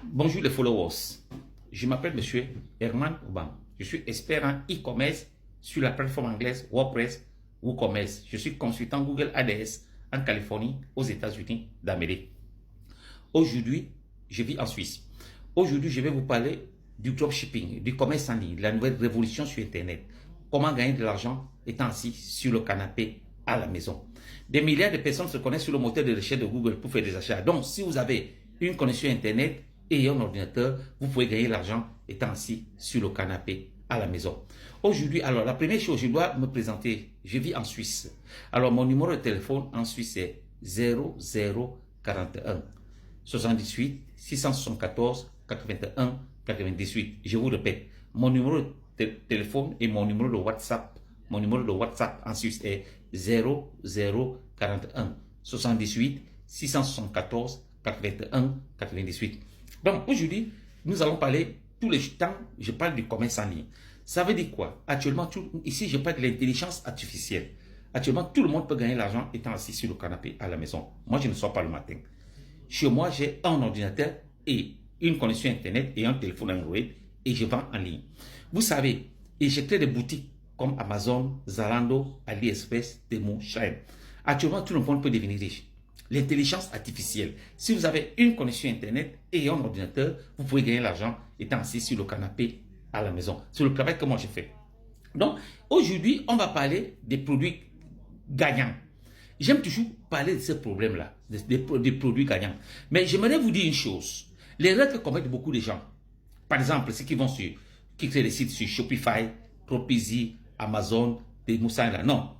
Bonjour les followers. Je m'appelle Monsieur Herman Obam. Je suis expert en e-commerce sur la plateforme anglaise WordPress WooCommerce. Je suis consultant Google ADS en Californie, aux États-Unis d'Amérique. Aujourd'hui, je vis en Suisse. Aujourd'hui, je vais vous parler du dropshipping, du commerce en ligne, la nouvelle révolution sur Internet. Comment gagner de l'argent étant assis sur le canapé à la maison. Des milliards de personnes se connaissent sur le moteur de recherche de Google pour faire des achats. Donc, si vous avez une connexion Internet et un ordinateur, vous pouvez gagner l'argent étant assis sur le canapé à la maison. Aujourd'hui, alors, la première chose, je dois me présenter. Je vis en Suisse. Alors, mon numéro de téléphone en Suisse est 0041 78 674 81 98. Je vous répète, mon numéro de téléphone et mon numéro de WhatsApp. Mon numéro de WhatsApp en Suisse est 0041 78 674 81 98. Donc aujourd'hui, nous allons parler tous les temps, je parle du commerce en ligne. Ça veut dire quoi? Actuellement, ici, je parle de l'intelligence artificielle. Actuellement, tout le monde peut gagner l'argent étant assis sur le canapé à la maison. Moi, je ne sors pas le matin. Chez moi, j'ai un ordinateur et une connexion Internet et un téléphone Android et je vends en ligne. Vous savez, et j'ai créé des boutiques comme Amazon, Zalando, AliExpress, Temu, Shein. Actuellement, tout le monde peut devenir riche. L'intelligence artificielle. Si vous avez une connexion Internet et un ordinateur, vous pouvez gagner l'argent étant assis sur le canapé à la maison. C'est le travail que moi j'ai fait. Donc, aujourd'hui, on va parler des produits gagnants. J'aime toujours parler de ce problème-là, des produits gagnants. Mais j'aimerais vous dire une chose. L'erreur que commettent beaucoup de gens, par exemple, ceux qui créent des sites sur Shopify, Tropeezy, Amazon, des Moussins là, non.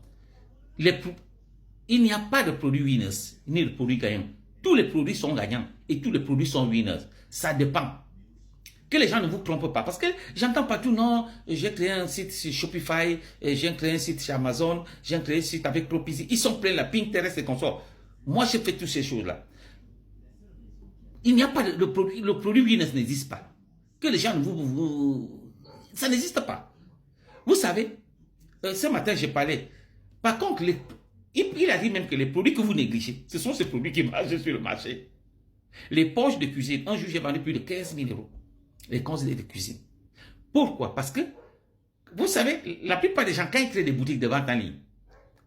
Il n'y a pas de produits winners, ni de produits gagnants. Tous les produits sont gagnants et tous les produits sont winners. Ça dépend. Que les gens ne vous trompent pas. Parce que j'entends partout, non, j'ai créé un site sur Shopify, j'ai créé un site sur Amazon, j'ai créé un site avec Tropeezy. Ils sont pleins là, Pinterest et consorts. Moi, j'ai fait toutes ces choses-là. Il n'y a pas de, le produit winners n'existe pas. Que les gens ne ça n'existe pas. Vous savez, ce matin, j'ai parlé. Par contre, il a dit même que les produits que vous négligez, ce sont ces produits qui marchent sur le marché. Les poches de cuisine, un jour, j'ai vendu plus de 15 000 euros. Les conseillers de cuisine. Pourquoi? Parce que, vous savez, la plupart des gens, quand ils créent des boutiques de vente en ligne,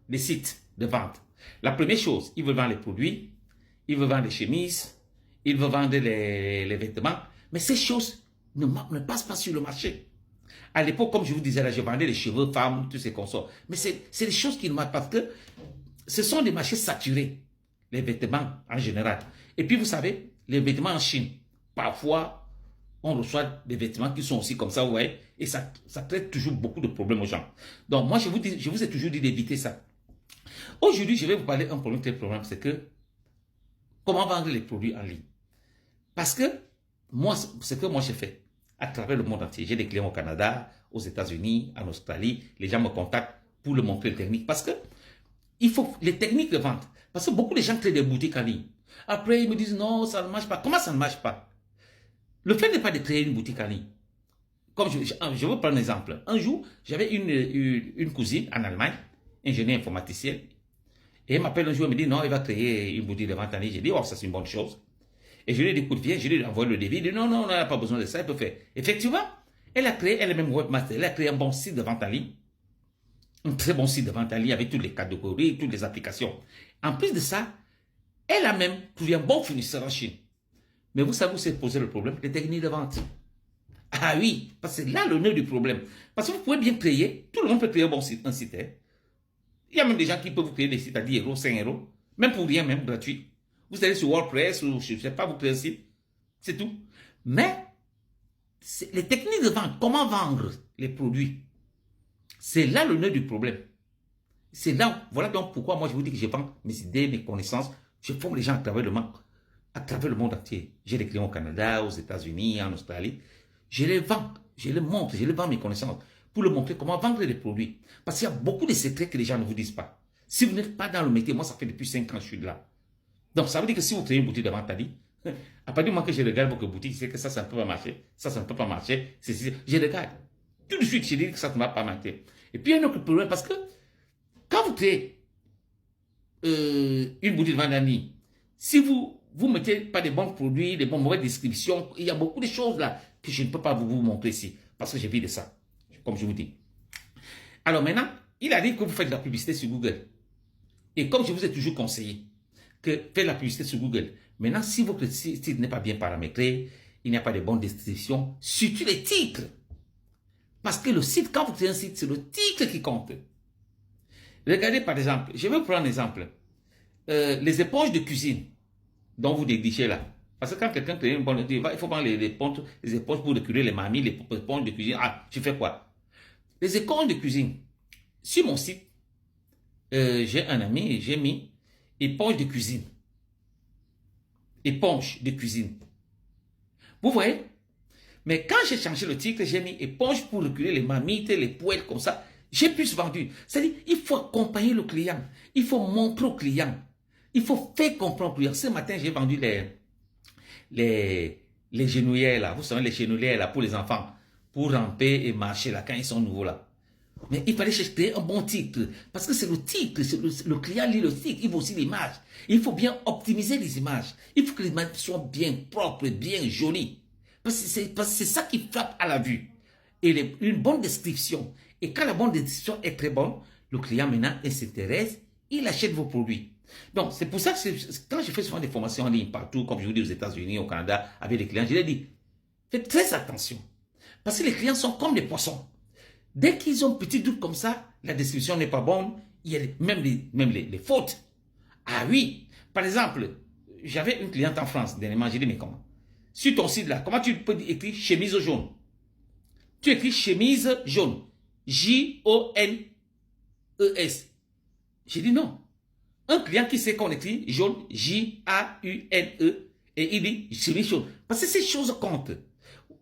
des sites de vente, la première chose, ils veulent vendre les produits, ils veulent vendre les chemises, ils veulent vendre les vêtements, mais ces choses ne passent pas sur le marché. À l'époque, comme je vous disais, là, je vendais les cheveux, femmes, tous ces consorts. Mais c'est des choses qui ne marchent pas parce que ce sont des marchés saturés, les vêtements en général. Et puis, vous savez, les vêtements en Chine, parfois, on reçoit des vêtements qui sont aussi comme ça, ouais, et ça crée toujours beaucoup de problèmes aux gens. Donc, moi, je vous ai toujours dit d'éviter ça. Aujourd'hui, je vais vous parler d'un problème, c'est que comment vendre les produits en ligne. Parce que moi, ce que moi j'ai fait à travers le monde entier, j'ai des clients au Canada, aux États-Unis, en Australie, les gens me contactent pour leur montrer les techniques. Parce que il faut les techniques de vente. Parce que beaucoup de gens créent des boutiques en ligne. Après, ils me disent non, ça ne marche pas. Comment ça ne marche pas? Le fait n'est pas de créer une boutique en ligne. Comme je veux prendre un exemple. Un jour, j'avais une cousine en Allemagne, ingénieure informaticienne, et elle m'appelle un jour et me dit non, elle va créer une boutique de vente en ligne. J'ai dit, oh, ça c'est une bonne chose. Et je lui ai dit, écoute, viens, je lui ai envoyé le devis. Il dit, non, non, on n'a pas besoin de ça, elle peut faire. Effectivement, elle a créé, elle est même webmaster, elle a créé un bon site de vente en ligne. Un très bon site de vente en ligne avec toutes les catégories, toutes les applications. En plus de ça, elle a même trouvé un bon fournisseur en Chine. Mais vous savez où s'est posé le problème? Les techniques de vente. Ah oui, parce que c'est là le nœud du problème. Parce que vous pouvez bien créer, tout le monde peut créer un site. Hein. Il y a même des gens qui peuvent vous créer des sites à 10 euros, 5 euros, même pour rien, même gratuit. Vous allez sur WordPress ou je ne sais pas, vous créez un site. C'est tout. Mais, les techniques de vente, comment vendre les produits, c'est là le nœud du problème. C'est là, voilà donc pourquoi moi je vous dis que je vends mes idées, mes connaissances, je forme les gens à travers le monde entier. J'ai des clients au Canada, aux États-Unis, en Australie. Je les vends, je les montre, je les vends mes connaissances pour leur montrer comment vendre les produits. Parce qu'il y a beaucoup de secrets que les gens ne vous disent pas. Si vous n'êtes pas dans le métier, moi ça fait depuis 5 ans que je suis là. Donc ça veut dire que si vous créez une boutique de vente en ligne, à partir du moment que je regarde votre boutique, je sais que ça ne peut pas marcher, ça ne peut pas marcher, je regarde. Tout de suite, je dis que ça ne va pas marcher. Et puis il y a un autre problème parce que quand vous créez une boutique de vente en ligne, si vous vous mettez pas des bons produits, des bonnes mauvaises descriptions. Il y a beaucoup de choses là que je ne peux pas vous montrer ici. Parce que j'ai vu de ça, comme je vous dis. Alors maintenant, il arrive que vous faites de la publicité sur Google. Et comme je vous ai toujours conseillé, que faites la publicité sur Google. Maintenant, si votre site n'est pas bien paramétré, il n'y a pas de bonnes descriptions, surtout les titres. Parce que le site, quand vous créez un site, c'est le titre qui compte. Regardez par exemple, je vais vous prendre un exemple. Les éponges de cuisine dont vous négligez là. Parce que quand quelqu'un crée une bonne, il faut prendre les éponges pour récurer les mamies, les éponges de cuisine. Ah, tu fais quoi? Les éponges de cuisine. Sur mon site, j'ai un ami, j'ai mis éponge de cuisine. Éponge de cuisine. Vous voyez? Mais quand j'ai changé le titre, j'ai mis éponge pour reculer les mamites, les poêles comme ça. J'ai plus vendu. C'est-à-dire, il faut accompagner le client. Il faut montrer au client. Il faut faire comprendre au client. Ce matin, j'ai vendu les genouillères là. Vous savez, les genouillères là pour les enfants. Pour ramper et marcher là quand ils sont nouveaux là. Mais il fallait chercher un bon titre. Parce que c'est le titre. Le client lit le titre. Il faut aussi l'image. Il faut bien optimiser les images. Il faut que les images soient bien propres, bien jolies. Parce que c'est ça qui frappe à la vue. Et une bonne description. Et quand la bonne description est très bonne, le client maintenant il s'intéresse, il achète vos produits. Donc c'est pour ça que quand je fais souvent des formations en ligne partout, comme je vous dis aux États-Unis, au Canada, avec les clients, je leur dis, faites très attention. Parce que les clients sont comme des poissons. Dès qu'ils ont un petit doute comme ça, la description n'est pas bonne, il y a même les fautes. Ah oui, par exemple, j'avais une cliente en France dernièrement, j'ai dit, mais comment? Sur ton site là, comment tu peux écrire chemise jaune? Tu écris chemise jaune. J-O-N-E-S. J'ai dit non. Un client qui sait qu'on écrit jaune, J-A-U-N-E, et il dit chemise jaune. Parce que ces choses comptent.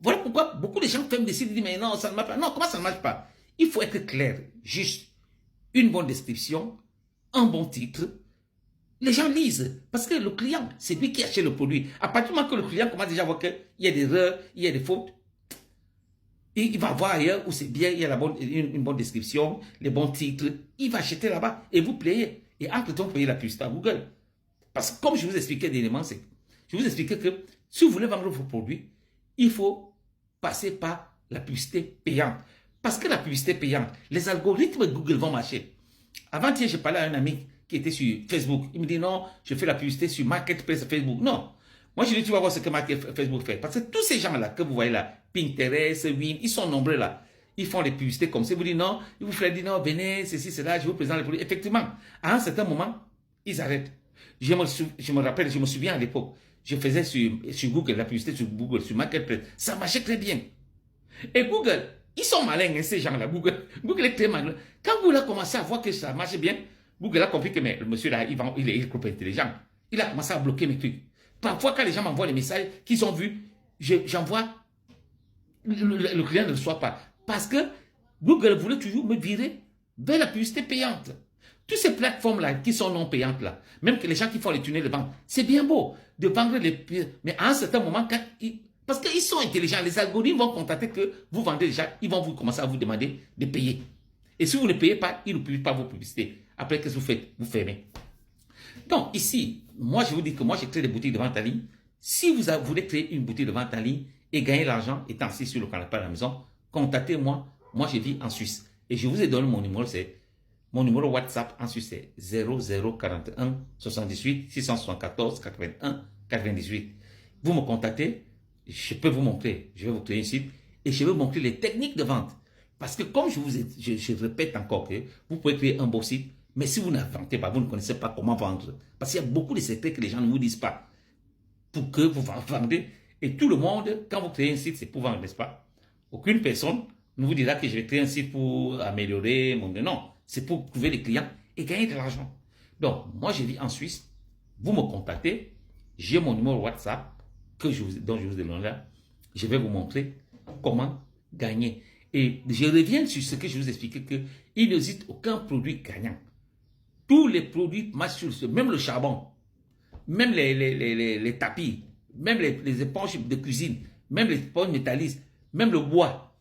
Voilà pourquoi beaucoup de gens ferment des sites et disent mais non, ça ne marche pas. Non, comment ça ne marche pas? Il faut être clair, juste. Une bonne description, un bon titre. Les gens lisent. Parce que le client, c'est lui qui achète le produit. À partir du moment que le client commence déjà à voir qu'il y a des erreurs, il y a des fautes, il va voir ailleurs où c'est bien, il y a une bonne description, les bons titres, il va acheter là-bas et vous payez. Et entre-temps, vous payez la publicité à Google. Parce que comme je vous expliquais d'éléments, je vous expliquais que si vous voulez vendre vos produits, il faut passer par la publicité payante. Parce que la publicité payante, les algorithmes de Google vont marcher. Avant-hier, j'ai parlé à un ami qui était sur Facebook. Il me dit non, je fais la publicité sur Marketplace Facebook. Non. Moi, je dis, tu vas voir ce que Facebook fait. Parce que tous ces gens-là que vous voyez là, Pinterest, Win, ils sont nombreux là. Ils font des publicités comme ça. Vous dites non, ils vous font dire non, venez, ceci, cela, je vous présente les produits. Effectivement, à un certain moment, ils arrêtent. Je me rappelle, je me souviens à l'époque, je faisais sur Google, la publicité sur Google, sur Marketplace. Ça marchait très bien. Et Google, ils sont malins, hein, ces gens-là. Google est très malin. Quand Google a commencé à voir que ça marchait bien, Google a compris que mais, le monsieur là, il est trop intelligent. Il a commencé à bloquer mes trucs. Parfois, quand les gens m'envoient les messages qu'ils ont vus, j'envoie, le client ne le reçoit pas. Parce que Google voulait toujours me virer vers la publicité payante. Toutes ces plateformes-là qui sont non payantes, là, même que les gens qui font les tunnels de vente, c'est bien beau de vendre les... Mais à un certain moment, parce qu'ils sont intelligents, les algorithmes vont constater que vous vendez déjà, ils vont vous commencer à vous demander de payer. Et si vous ne payez pas, ils ne publient pas vos publicités. Après, qu'est-ce que vous faites? Vous fermez. Donc, ici, moi, je vous dis que moi, j'ai créé des boutiques de vente en ligne. Si vous voulez créer une boutique de vente en ligne et gagner l'argent étant assis sur le canapé à la maison, contactez-moi. Moi, je vis en Suisse. Et je vous ai donné mon numéro, mon numéro WhatsApp en Suisse, c'est 0041 78 674 81 98. Vous me contactez, je peux vous montrer, je vais vous créer un site et je vais vous montrer les techniques de vente. Parce que comme je répète encore que vous pouvez créer un beau site, mais si vous n'inventez pas, vous ne connaissez pas comment vendre. Parce qu'il y a beaucoup de secrets que les gens ne vous disent pas pour que vous vendez. Et tout le monde, quand vous créez un site, c'est pour vendre, n'est-ce pas? Aucune personne ne vous dira que je vais créer un site pour améliorer mon... Non, c'est pour trouver des clients et gagner de l'argent. Donc, moi, je vis en Suisse. Vous me contactez. J'ai mon numéro WhatsApp dont je vous ai donné là. Je vais vous montrer comment gagner. Et je reviens sur ce que je vous expliquais, qu'il n'existe aucun produit gagnant. Tous les produits marchent sur ce, même le charbon, même les tapis, même les éponges de cuisine, même les éponges métallistes, même le bois.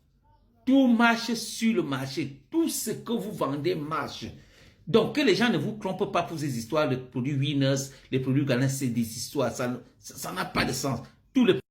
Tout marche sur le marché. Tout ce que vous vendez marche. Donc, que les gens ne vous trompent pas pour ces histoires de produits winners, les produits gagnants, c'est des histoires. Ça n'a pas de sens. Tous les